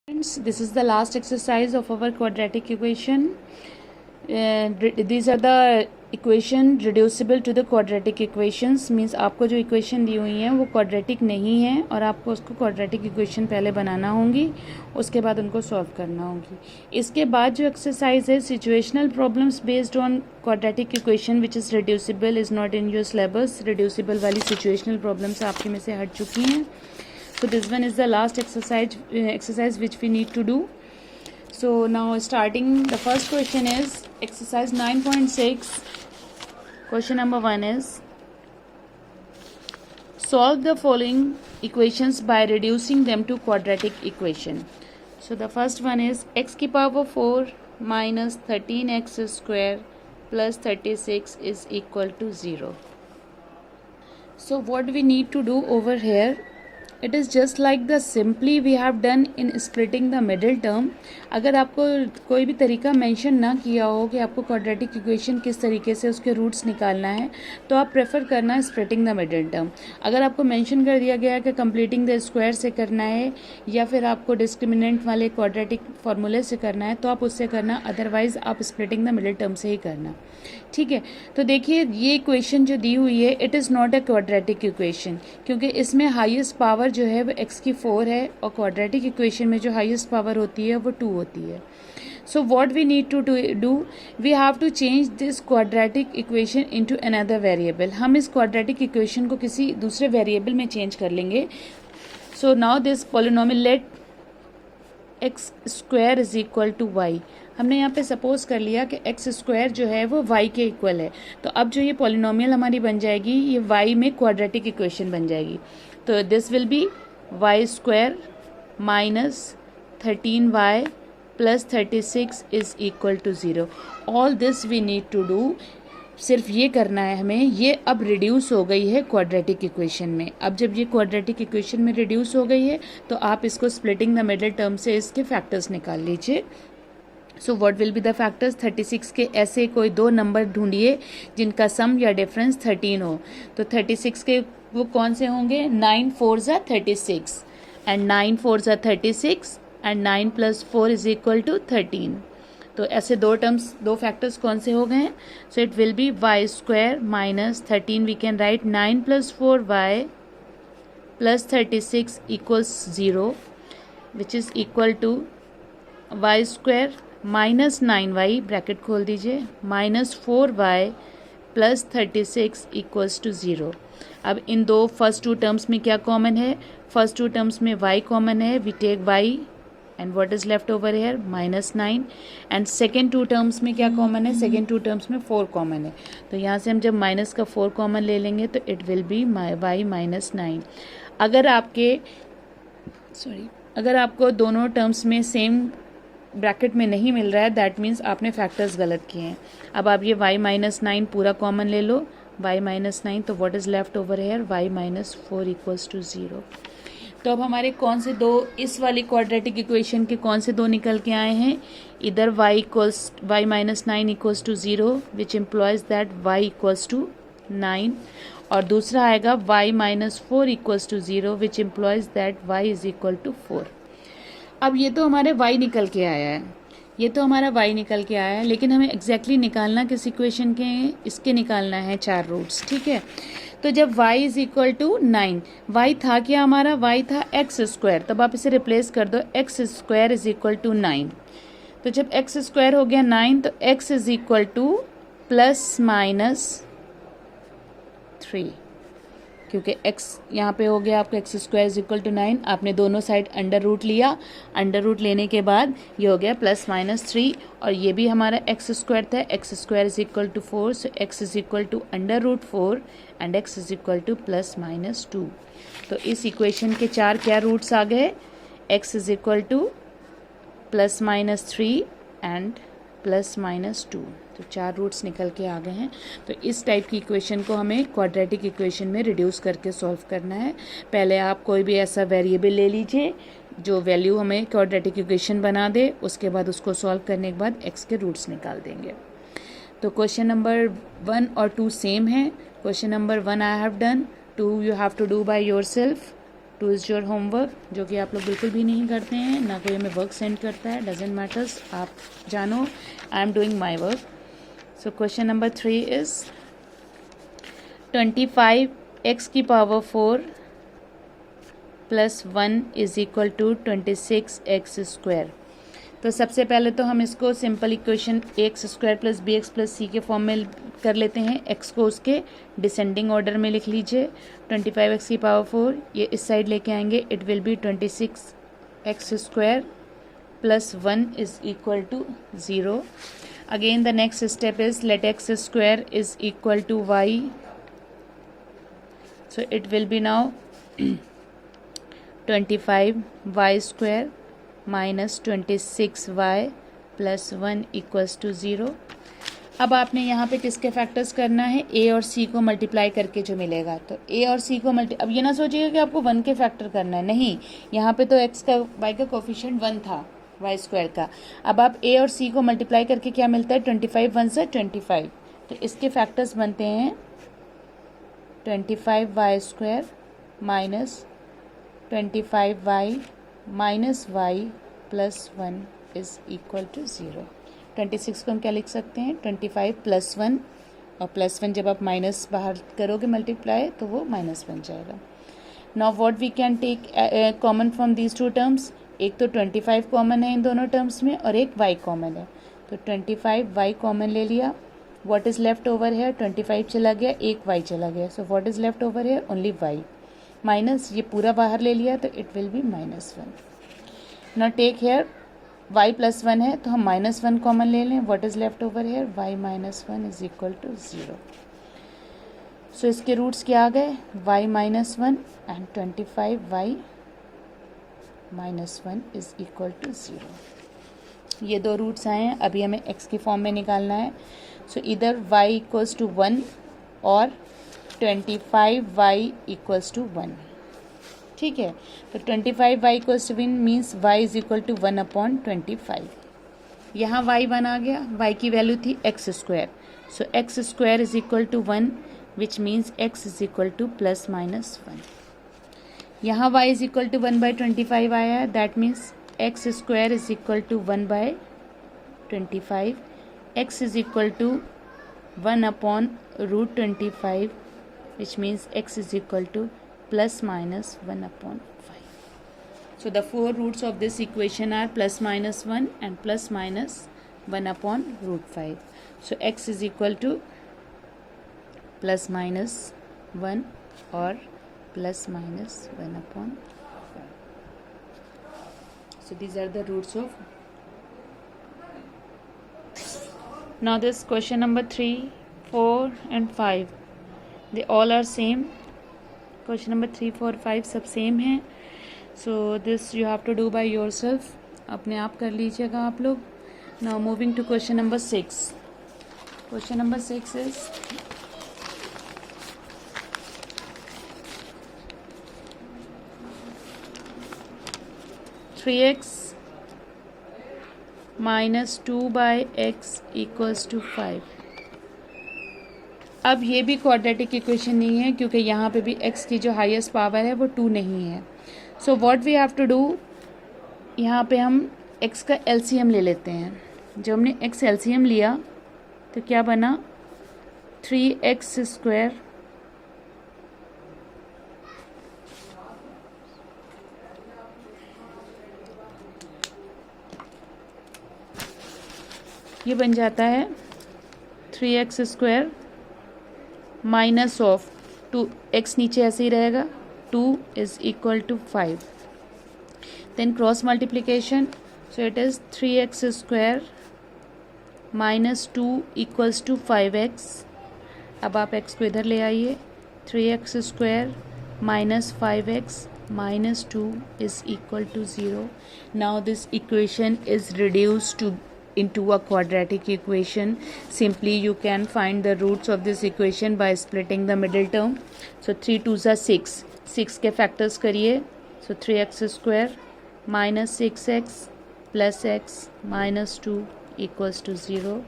Friends, this is the last exercise of our quadratic equation. These are the equation reducible to the quadratic equations. Means आपको जो equation दी हुई हैं वो quadratic नहीं है और आपको उसको क्वाड्रेटिक इक्वेशन पहले बनाना होंगी, उसके बाद उनको सॉल्व करना होगी. इसके बाद जो एक्सरसाइज है situational problems based on quadratic equation which is reducible is not in your syllabus. Reducible वाली सिचुएशनल प्रॉब्लम्स आपके में से हट चुकी हैं. So this one is the last exercise which we need to do. So now starting the first question is exercise 9.6. Question number 1 is solve the following equations by reducing them to quadratic equation. So the first one is x की power 4 minus 13x square plus 36 is equal to 0. So what we need to do over here, it is just like the simply we have done in splitting the middle term. अगर आपको कोई भी तरीका mention ना किया हो कि आपको क्वाड्रेटिक इक्वेशन किस तरीके से उसके रूट्स निकालना है, तो आप प्रेफर करना है स्प्लिटिंग द मिडिल टर्म. अगर आपको मेंशन कर दिया गया है कि कंप्लीटिंग द स्क्वायर से करना है या फिर आपको डिस्क्रिमिनेंट वाले क्वाड्रेटिक फार्मूले से करना है, तो आप उससे करना, अदरवाइज आप स्प्लिटिंग द मिडिल टर्म से ही करना. ठीक है, तो देखिए ये इक्वेशन जो दी हुई है it is not a quadratic equation, क्योंकि इसमें हाईएस्ट पावर जो है वो x की 4 है और क्वाड्रेटिक इक्वेशन में जो हाईएस्ट पावर होती है वो 2 होती है. So what we need to do, we have to change this quadratic equation into another variable. हम इस क्वाड्रेटिक इक्वेशन को किसी दूसरे वेरिएबल में चेंज कर लेंगे. So now this polynomial let x square is equal to y. हमने यहाँ पे सपोज कर लिया कि एक्स स्क्वायर जो है वो वाई के इक्वल है. तो अब जो ये पॉलिनोमियल हमारी बन जाएगी ये वाई में क्वाड्रेटिक इक्वेशन बन जाएगी. तो this will be y square minus 13y plus 36 is equal to 0. All this we need to do. सिर्फ ये करना है हमें. ये अब रिड्यूस हो गई है क्वाड्रेटिक इक्वेशन में. अब जब ये क्वाड्रेटिक इक्वेशन में रिड्यूस हो गई है तो आप इसको स्प्लिटिंग द मिडिल टर्म से इसके फैक्टर्स निकाल लीजिए. So what will be the factors. 36 के ऐसे कोई दो नंबर ढूंढिए जिनका सम या डिफरेंस 13 हो. तो 36 के वो कौन से होंगे. 9 4 36 and 9 4 36 and 9 plus 4 is equal to 13. तो ऐसे दो फैक्टर्स कौन से हो गए हैं. So it will be y square minus 13. We can write 9 plus 4y plus 36 equals 0 which is equal to y square minus 9y bracket खोल दीजिए minus 4y plus 36 equals to 0. अब इन दो फर्स्ट टू टर्म्स में क्या common है. First two terms में y common है. We take y and what is left over here minus 9. And second two terms में क्या कॉमन है. सेकेंड टू टर्म्स में 4 कॉमन है. तो यहाँ से हम जब माइनस का 4 कॉमन ले लेंगे तो it will B y minus 9. अगर आपको दोनों टर्म्स में सेम ब्रैकेट में नहीं मिल रहा है दैट मीन्स आपने फैक्टर्स गलत किए हैं. अब आप ये y माइनस 9 पूरा कॉमन ले लो. y माइनस 9 तो what is left over here y minus 4 equals to 0. तो अब हमारे कौन से दो इस वाली क्वाड्रेटिक इक्वेशन के कौन से दो निकल के आए हैं. इधर y minus 9 equals to 0 which implies that y equals to 9 और दूसरा आएगा y minus 4 equals to 0 which implies that y is equal to 4. अब ये तो हमारे y निकल के आया है. लेकिन हमें एग्जैक्टली निकालना किस इक्वेशन के इसके निकालना है 4 रूट्स. ठीक है, तो जब y is equal to 9, y था क्या हमारा. y था एक्स स्क्वायर. तब आप इसे रिप्लेस कर दो. X square is equal to 9. तो जब एक्स स्क्वायर हो गया 9 तो x is equal to plus minus 3, क्योंकि x यहाँ पे हो गया आपका x square is equal to 9. आपने दोनों साइड अंडर रूट लिया. अंडर रूट लेने के बाद ये हो गया प्लस माइनस 3 और ये भी हमारा एक्स स्क्वायर था. X square is equal to 4. So x is equal to under root 4 and x is equal to plus minus 2. तो इस इक्वेशन के 4 क्या रूट्स आ गए. x is equal to plus minus 3 and plus minus 2. तो 4 roots निकल के आ गए हैं. तो इस टाइप की इक्वेशन को हमें क्वाड्रेटिक इक्वेशन में रिड्यूस करके सॉल्व करना है. पहले आप कोई भी ऐसा वेरिएबल ले लीजिए जो वैल्यू हमें क्वाड्रेटिक इक्वेशन बना दे. उसके बाद उसको सॉल्व करने के बाद x के रूट्स निकाल देंगे. तो क्वेश्चन नंबर 1 और 2 सेम है. Question number 1 I have done, 2 you have to do by yourself. Two is your homework, जो कि आप लोग बिल्कुल भी नहीं करते हैं, ना कोई हमें वर्क सेंड करता है, डजेंट मैटर्स, आप जानो I am doing my work. So question number 3 is 25x की power 4 plus 1 is equal to 26x square. तो सबसे पहले तो हम इसको simple equation x square plus b x plus c के फॉर्म में कर लेते हैं. एक्स को उसके डिसेंडिंग ऑर्डर में लिख लीजिए. 25x की पावर 4 ये इस साइड लेके आएंगे. It will be 26x square plus 1 is equal to 0. Again the next step is let x square is equal to y. So it will be now 25y square minus 26y plus 1 equals to 0. अब आपने यहाँ पे किसके factors करना है, a और c को multiply करके जो मिलेगा. तो a और c को अब ये ना सोचिएगा कि आपको 1 के फैक्टर करना है, नहीं. यहाँ पे तो x का y का कोफिशिएंट 1 था y स्क्वायर का. अब आप a और c को मल्टीप्लाई करके क्या मिलता है, 25 1 से 25. तो इसके फैक्टर्स बनते हैं 25y square minus 25y minus y plus 1 is equal to 0. 26 को हम क्या लिख सकते हैं, 25 प्लस 1, और प्लस 1 जब आप माइनस बाहर करोगे मल्टीप्लाई तो वो माइनस बन जाएगा. Now what we can take common from these two terms. एक तो 25 कॉमन है इन दोनों टर्म्स में और एक y कॉमन है. तो 25y कॉमन ले लिया. What is left over here, 25 चला गया, एक y चला गया. So what is left over here, only y. Minus ये पूरा बाहर ले लिया तो it will be -1. Now take here y plus 1 है तो हम -1 कॉमन ले लें. What is left over here, y minus 1 is equal to 0. सो इसके रूट्स क्या आ गए, y minus 1 and 25y minus 1 is equal to 0. ये दो रूट्स आए हैं. अभी हमें x की फॉर्म में निकालना है. सो इधर y इक्वल्स टू 1 और 25y इक्वल्स टू 1. ठीक है. तो 25y equals to 1 means y is equal to 1/25. यहाँ y 1 आ गया. y की वैल्यू थी x square. So x square is equal to 1 which means x is equal to plus minus 1. यहाँ y is equal to 1/25 आया है. That means x square is equal to 1/25. x is equal to 1/√25 which means x is equal to plus minus 1/5. So the four roots of this equation are plus minus 1 and plus minus 1/√5. So x is equal to plus minus 1 or plus minus 1/5. So these are the roots of. Now this question number 3, 4 and 5. They all are same. Question number 3, 4, 5 सब same हैं. So this you have to do by yourself. अपने आप कर लीजिएगा आप लोग. Now moving to question number 6. Question number 6 is 3x minus 2/x equals to 5. अब ये भी क्वाड्रेटिक इक्वेशन नहीं है क्योंकि यहाँ पे भी x की जो हाईएस्ट पावर है वो 2 नहीं है. So what we have to do, यहाँ पे हम x का एलसीएम ले लेते हैं. जब हमने x एलसीएम लिया तो क्या बना, 3x स्क्वायर ये बन जाता है 3x square minus of 2x नीचे ऐसे ही रहेगा, 2 is equal to 5. Then cross multiplication, so it is 3x square minus 2 equals to 5x. अब आप x को इधर ले आइए. 3x square minus 5x minus 2 is equal to 0. Now this equation is reduced into a quadratic equation. Simply you can find the roots of this equation by splitting the middle term. So 3 2s are 6. 6 के factors करिए. So 3x square minus 6x plus x minus 2 equals to 0.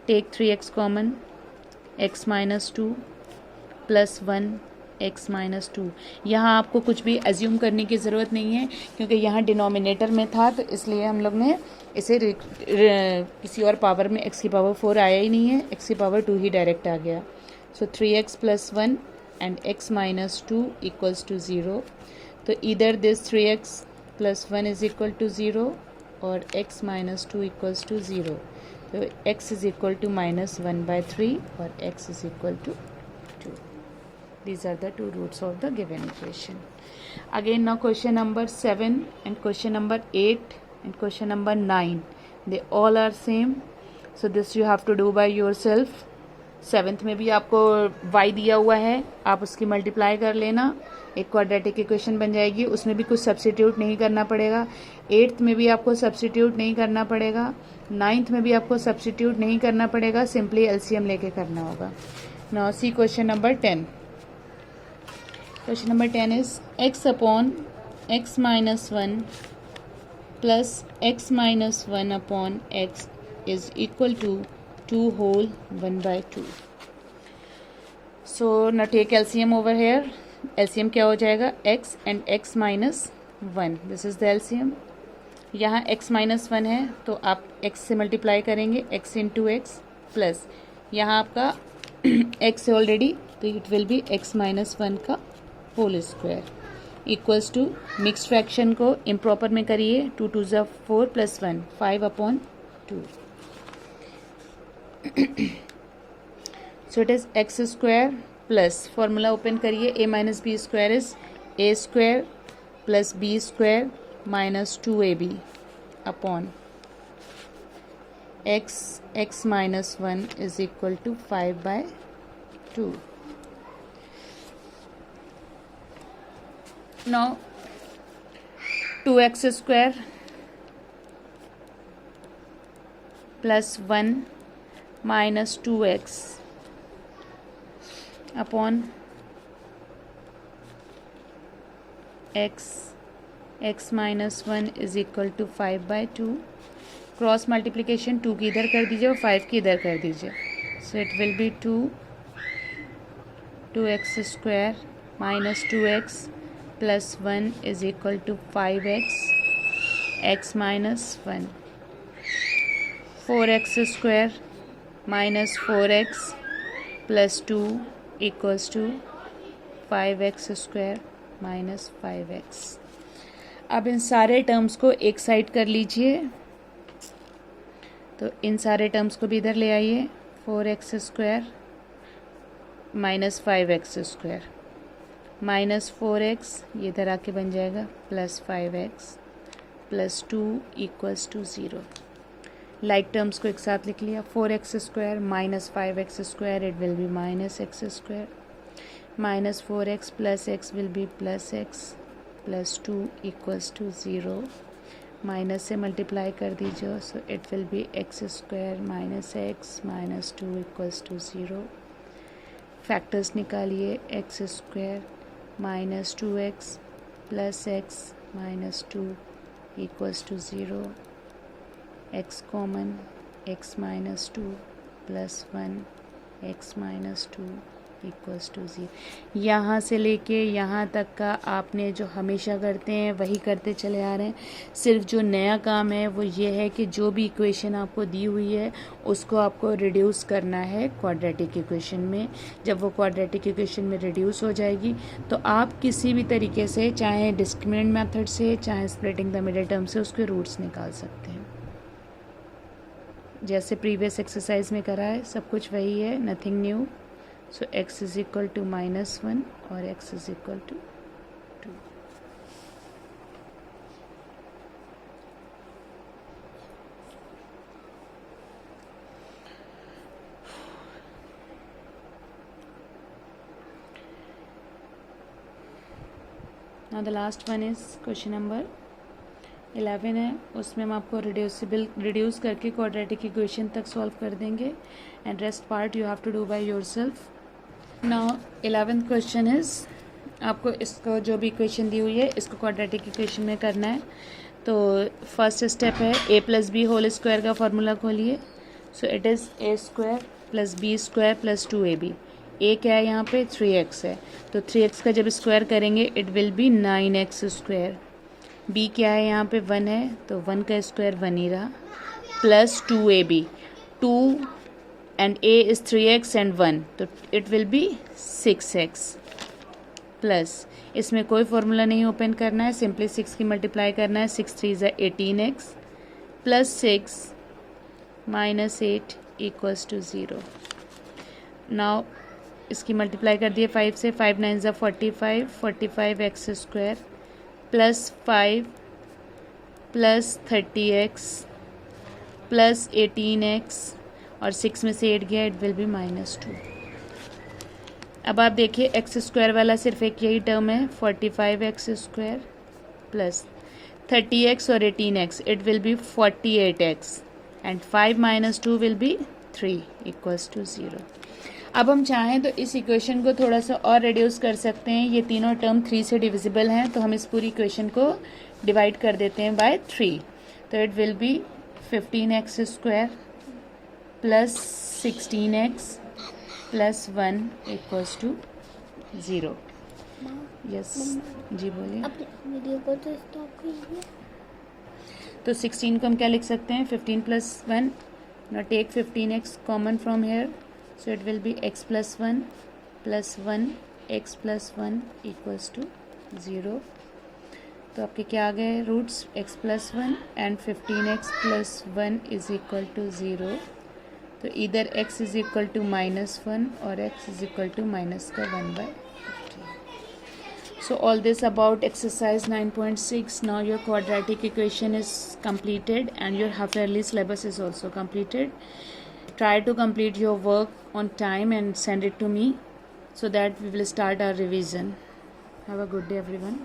Take 3x common. X minus 2 plus 1 x minus two. यहाँ आपको कुछ भी assume करने की ज़रूरत नहीं है क्योंकि यहाँ डिनोमिनेटर में था, तो इसलिए हम लोग ने इसे किसी और पावर में एक्स की पावर 4 आया ही नहीं है, एक्स की पावर 2 ही डायरेक्ट आ गया। सो 3x + 1 एंड x - 2 = 0। तो ईदर दिस 3x + 1 = 0 और x - 2 = 0। तो x = -1/3 और x = 2. These are the two roots of the given equation. Again, now question number 7 and question number 8 and question number 9. They all are same. So this you have to do by yourself. 7th में भी आपको y दिया हुआ है, आप उसकी multiply कर लेना, एक क्वाड्रेटिक इक्वेशन बन जाएगी, उसमें भी कुछ सब्स्टिट्यूट नहीं करना पड़ेगा। 8th में भी आपको सब्स्टिट्यूट नहीं करना पड़ेगा, 9th में भी आपको सब्स्टिट्यूट नहीं करना पड़ेगा, सिंपली एलसीएम लेके करना होगा। Now see question number 10. Question number 10 is x upon x minus 1 plus x minus 1 upon x is equal to 2 whole 1/2. So now take LCM over here. LCM क्या हो जाएगा? x and x minus 1. This is the LCM. यहाँ x minus 1 है तो आप x से multiply करेंगे, x into x plus यहाँ आपका x है ऑलरेडी, तो it will be x minus 1 का whole square equals to mix fraction को इम्प्रॉपर में करिए, 2 × 2 = 4 + 1 5/2। So it is x square plus formula open करिए, a - b square is a² + b² - 2ab upon x - 1 = 5/2। Now 2x² + 1 - 2x upon x - 1 = 5/2। Cross multiplication 2 की इधर कर दीजिए और 5 की इधर कर दीजिए। सो it will B 2x² - 2x + 1 = 5x x - 1 4x² - 4x + 2 = 5x² - 5x। अब इन सारे टर्म्स को एक साइड कर लीजिए, तो इन सारे टर्म्स को भी इधर ले आइए, 4x² - 5x² -4x ये इधर आके बन जाएगा + 5x + 2 = 0। लाइक टर्म्स को एक साथ लिख लिया, 4x² - 5x² it will B -x² -4x + x will be +x + 2 = 0। Minus से मल्टीप्लाई कर दीजिए, सो it will B x² - x - 2 = 0। Factors निकालिए, x² - 2x + x - 2 = 0। x common, x - 2 + 1 x - 2 = 0। यहाँ से लेके यहाँ तक का आपने जो हमेशा करते हैं वही करते चले आ रहे हैं। सिर्फ जो नया काम है वो ये है कि जो भी इक्वेशन आपको दी हुई है उसको आपको रिड्यूस करना है क्वाड्रेटिक इक्वेशन में। जब वो क्वाड्रेटिक इक्वेशन में रिड्यूस हो जाएगी तो आप किसी भी तरीके से, चाहे डिस्क्रिमिनेंट मेथड से, चाहे स्प्लिटिंग द मिडिल टर्म से, उसके रूट्स निकाल सकते हैं। जैसे प्रीवियस एक्सरसाइज में करा है, सब कुछ वही है, नथिंग न्यू। So x = -1 और x = 2। Now the last one is question number 11 है, उसमें हम आपको रिड्यूस करके क्वाड्रेटिक इक्वेशन तक सॉल्व कर देंगे and rest part you have to do by yourself. Now 11th question is, आपको इसको जो भी इक्वेशन दी हुई है इसको क्वाड्रेटिक इक्वेशन में करना है। तो फर्स्ट स्टेप है a + b होल स्क्वायर का फॉर्मूला खोलिए। सो it is a² + b² + 2ab। ए क्या है यहाँ पे 3x है, तो 3x का जब स्क्वायर करेंगे it will be 9x square. B क्या है यहाँ पे 1 है, तो 1 का स्क्वायर 1 ही रहा, plus 2ab, 2 and a is 3x and 1, तो it will B 6x plus, इसमें कोई फॉर्मूला नहीं ओपन करना है, सिंपली 6 की मल्टीप्लाई करना है, 6 3 ज़ा 18x plus 6 minus 8 equals to 0। Now इसकी मल्टीप्लाई कर दिए 5 से, 5 9 ज़ा 45, 45x square plus 5 plus 30x plus 18x और 6 में से 8 गया, इट विल बी -2। अब आप देखिए एक्स स्क्वायर वाला सिर्फ एक यही टर्म है, 45x स्क्वायर प्लस 30x और 18x, it will be 48x and 5 minus 2 will be 3 equals to 0। अब हम चाहें तो इस इक्वेशन को थोड़ा सा और रिड्यूस कर सकते हैं, ये तीनों टर्म 3 से डिविजिबल हैं, तो हम इस पूरी इक्वेशन को डिवाइड कर देते हैं बाय 3, तो it will be 15x square plus 16x plus 1 equals to 0। Yes जी बोलिए। वीडियो को तो स्टॉप कीजिए। तो 16 को हम क्या लिख सकते हैं, 15 plus 1, now take 15x common from here, so it will be x plus 1 plus 1 x plus 1 equals to 0। तो आपके क्या आ गए roots, x plus 1 and 15x plus 1 is equal to 0, तो इधर x is equal to -1 और x is equal to minus का 1/15। So all this about exercise 9.6. Now your quadratic equation is completed and your half yearly syllabus is also completed. Try to complete your work on time and send it to me so that we will start our revision. Have a good day everyone.